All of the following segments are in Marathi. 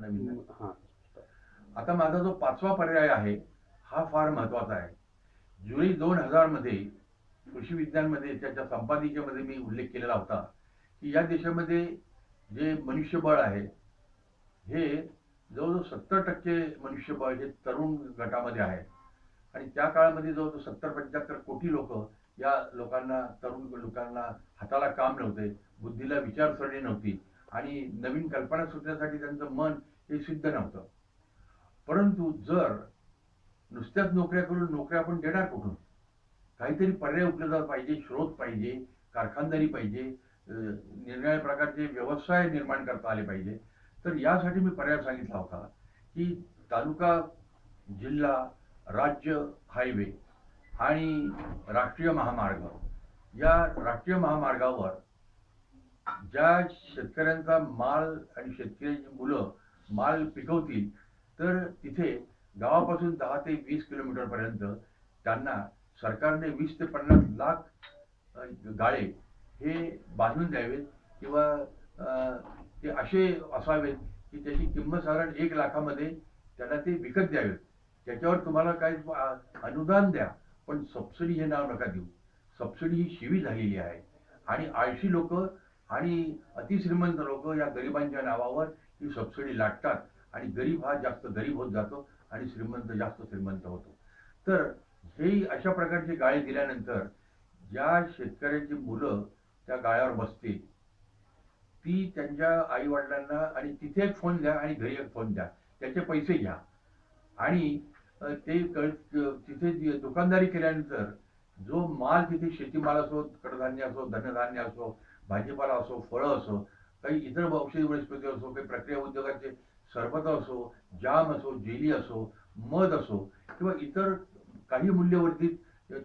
नवीन. हां. आता माझा जो पाचवा पर्याय आहे हा फार महत्वाचा आहे. जुलै 2000 मध्ये कृषी विज्ञानमध्ये त्याच्या संपादिकेमध्ये मी उल्लेख केलेला होता की या देशामध्ये जे मनुष्यबळ आहे हे जवळजवळ 70% मनुष्यबळ हे तरुण गटामध्ये आहे. आणि त्या काळामध्ये जवळजवळ 70-75 कोटी लोक, या लोकांना, तरुण लोकांना हाताला काम नव्हते, बुद्धीला विचारसरणी नव्हती आणि नवीन कल्पना सुचण्यासाठी त्यांचं मन हे सिद्ध नव्हतं. परंतु जर नुसत्याच नोकऱ्या करून नोकऱ्या आपण देणार कुठून? काहीतरी पर्याय उपलब्ध पाहिजे, स्रोत पाहिजे, कारखानदारी पाहिजे, निरनिराळ्या प्रकारचे व्यवसाय निर्माण करता आले पाहिजे. तर यासाठी मी पर्याय सांगितला होता की तालुका, जिल्हा, राज्य हायवे आणि राष्ट्रीय महामार्ग, या राष्ट्रीय महामार्गावर ज्या शेतकऱ्यांचा माल आणि शेतकऱ्यांची मुलं माल पिकवतील तर तिथे गावापासून 10 ते 20 किलोमीटर पर्यंत त्यांना सरकारने 20 ते 50 लाख गाळे हे बांधून द्यावेत किंवा ते असे असावेत की त्याची किंमत साधारण 1 लाखामध्ये त्यांना ते विकत द्यावेत. त्याच्यावर तुम्हाला काही अनुदान द्या, पण सबसिडी हे नाव नका देऊ. सबसिडी ही शिवी झालेली आहे आणि आळशी लोक आणि अतिश्रीमंत लोक या गरिबांच्या नावावर ही सबसिडी लाटतात आणि गरीब हा जास्त गरीब होत जातो आणि श्रीमंत जास्त श्रीमंत होतो. तर हे अशा प्रकारचे गाळे दिल्यानंतर ज्या शेतकऱ्याची मुलं त्या गाळ्यावर बसतील ती त्यांच्या आई वडिलांना, आणि तिथे एक फोन द्या आणि घरी एक फोन द्या, त्याचे पैसे घ्या आणि ते तिथे दुकानदारी केल्यानंतर जो माल तिथे शेतीमाल असो, कडधान्य असो, धनधान्य असो, भाजीपाला असो, फळं असो, काही इतर औषधी वनस्पती असो, काही प्रक्रिया उद्योगाचे सरबत असो, जाम असो, जेली असो, मध असो किंवा इतर काही मूल्यवर्धित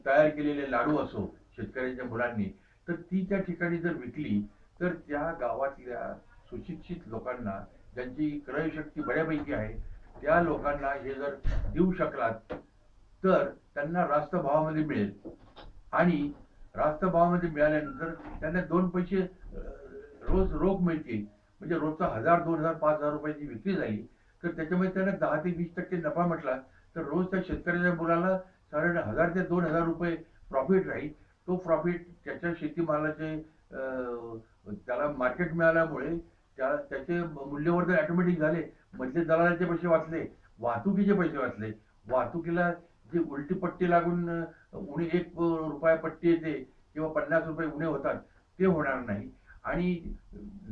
तयार केलेले लाडू असो शेतकऱ्यांच्या मुलांनी, तर ती त्या ठिकाणी जर विकली तर त्या गावातल्या सुशिक्षित लोकांना, ज्यांची क्रयशक्ती बऱ्यापैकी आहे, त्या लोकांना हे जर देऊ शकलात तर त्यांना रास्त भावामध्ये मिळेल आणि रास्त भावामध्ये मिळाल्यानंतर त्यांना 2 पैसे रोज रोख मिळतील. म्हणजे रोजचा 1000, 2000, 5000 रुपयाची विक्री झाली तर त्याच्यामध्ये त्यांना 10 ते 20% नफा म्हटला तर रोज त्या शेतकऱ्याच्या मुलाला साधारण 1000 ते 2000 रुपये प्रॉफिट राहील. तो प्रॉफिट त्याच्या शेतीमालाचे त्याला मार्केट मिळाल्यामुळे त्याचे मूल्यवर्धन ऑटोमॅटिक झाले. मधले दलालाचे पैसे वाचले, वाहतुकीचे पैसे वाचले. वाहतुकीला जी उलटी पट्टी लागून उणे 1 रुपया पट्टी येते किंवा 50 रुपये उणे होतात ते होणार नाही. आणि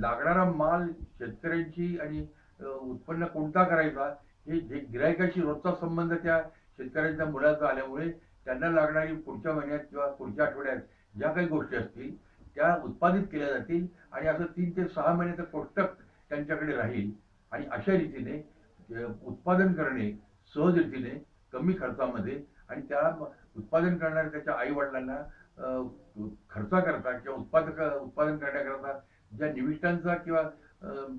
लागणारा माल शेतकऱ्यांची आणि उत्पन्न कोणता करायचा हे जे गिरायकाशी रोजचा संबंध त्या शेतकऱ्यांच्या मुलाचा आल्यामुळे त्यांना लागणारी पुढच्या महिन्यात किंवा पुढच्या आठवड्यात ज्या काही गोष्टी असतील त्या उत्पादित केल्या जातील आणि असं 3 ते 6 महिन्याचं कोष्टक त्यांच्याकडे राहील. आणि अशा रीतीने उत्पादन करणे सहज रीतीने कमी खर्चामध्ये, आणि त्या उत्पादन करणाऱ्या त्याच्या आई वडिलांना खर्चाकरता किंवा उत्पादन करण्याकरता ज्या निविष्ठांचा किंवा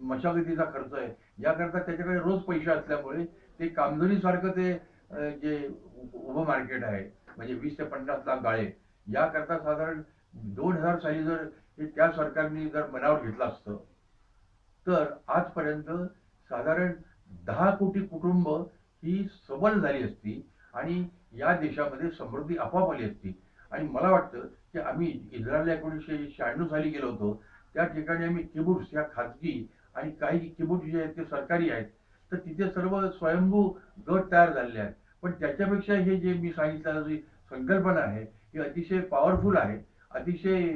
मशागतीचा खर्च आहे याकरता त्याच्याकडे रोज पैसे असल्यामुळे ते कामधनीसारखं ते जे उभं मार्केट आहे म्हणजे 20 ते 50 लाख गाळे याकरता साधारण 2000 साली जर हे त्या सरकारने जर मनावर घेतलं असतं तर आजपर्यंत साधारण 10 कोटी कुटुंब ही सबल झाली असती आणि या देशामध्ये समृद्धी आपोआप आली असती. आणि मला वाटतं की आम्ही इस्रायलला 1996 साली गेलो होतो. त्या ठिकाणी आम्ही किबुट्स या खाजगी आणि काही किबुट्स जे आहेत ते सरकारी आहेत. तर तिथे सर्व स्वयंभू गट तयार झालेले आहेत. पण त्याच्यापेक्षा हे जे मी सांगितलेलं जी संकल्पना आहे ही अतिशय पॉवरफुल आहे. अतिशय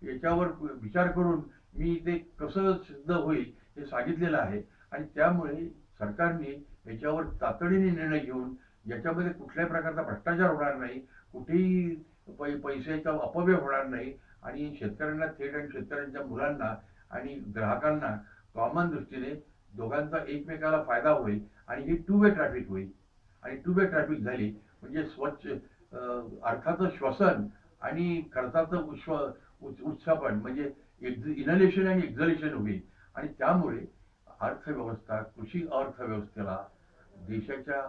याच्यावर विचार करून मी ते कसं सिद्ध होईल हे सांगितलेलं आहे. आणि त्यामुळे सरकारने याच्यावर तातडीने निर्णय घेऊन याच्यामध्ये कुठल्याही प्रकारचा भ्रष्टाचार होणार नाही, कुठेही पैशाचा अपव्यय होणार नाही आणि शेतकऱ्यांना थेट आणि शेतकऱ्यांच्या मुलांना आणि ग्राहकांना कॉमन दृष्टीने दोघांचा एकमेकाला फायदा होईल आणि ही टू वे ट्रॅफिक होईल. आणि टू वे ट्रॅफिक झाली म्हणजे स्वच्छ अर्थाचं श्वसन आणि खर्चाचं उत्सापन म्हणजे इनलेशन आणि एक्झलेशन होईल. आणि त्यामुळे अर्थव्यवस्था, कृषी अर्थव्यवस्थेला, देशाच्या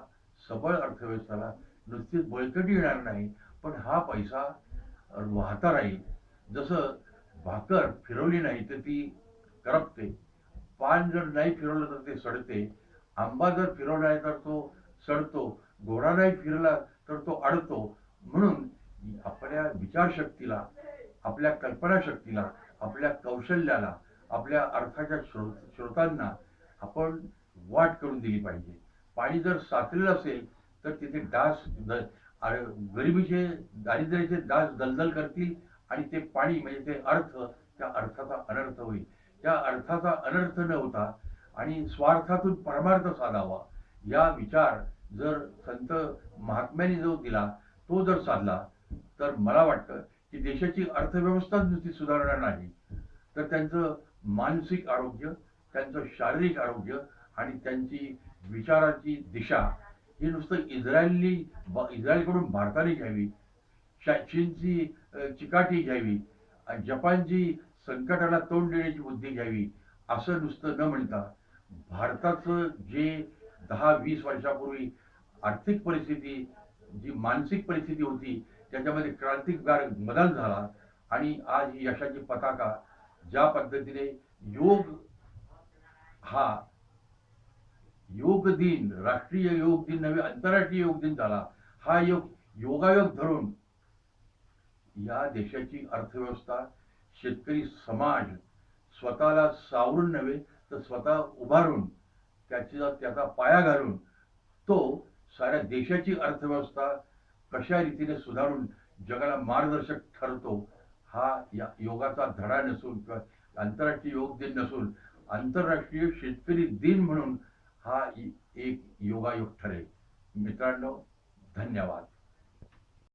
सबळ अर्थव्यवस्थेला नुसतीच बळकटी येणार नाही, पण हा पैसा वाहता राहील. जसं भाकर फिरवली नाही तर ती करपते, पान जर नाही फिरवलं तर ते सडते, आंबा जर फिरवला आहे तर तो सडतो, घोडा नाही फिरला तर तो अडतो. म्हणून आपल्या विचारशक्तीला, आपल्या कल्पनाशक्तीला, आपल्या कौशल्याला, आपल्या अर्थाच्या स्रोतांना आपण वाट करून दिली पाहिजे. पाणी जर साचलेलं असेल तर तिथे गरिबीचे, दारिद्र्याचे डास दलदल करतील आणि ते पाणी म्हणजे ते अर्थ, त्या अर्थाचा अनर्थ होईल. त्या अर्थाचा अनर्थ न होता आणि स्वार्थातून परमार्थ साधावा या विचार जर संत महात्म्यांनी जो दिला, तो जर साधला, तर मला वाटतं की देशाची अर्थव्यवस्था नुसती सुधारणार नाही, तर त्यांचं मानसिक आरोग्य, त्यांचं शारीरिक आरोग्य आणि त्यांची विचाराची दिशा ही नुसतं इस्रायलकडून भारताने घ्यावी, चीनची चिकाटी घ्यावी आणि जपानची संकटाला तोंड देण्याची बुद्धी घ्यावी, असं नुसतं न म्हणता भारताचं जे 10-20 वर्षापूर्वी आर्थिक परिस्थिती, जी मानसिक परिस्थिती होती, त्याच्यामध्ये क्रांतिकारक बदल झाला आणि आज ही यशाची पताका ज्या पद्धतीने योग हा योग दिन, राष्ट्रीय योग दिन नव्हे आंतरराष्ट्रीय योग दिन झाला, हा योगायोग धरून या देशाची अर्थव्यवस्था, शेतकरी समाज स्वतःला सावरून नव्हे तर स्वतः उभारून, त्याचा पाया घालून तो साऱ्या देशाची अर्थव्यवस्था कशा रीतीने सुधारून जगाला मार्गदर्शक ठरतो, हा या योगाचा धडा नसून किंवा आंतरराष्ट्रीय योग दिन नसून आंतरराष्ट्रीय शेतकरी दिन म्हणून हा एक योगायोग ठरेल. मित्रांनो, धन्यवाद.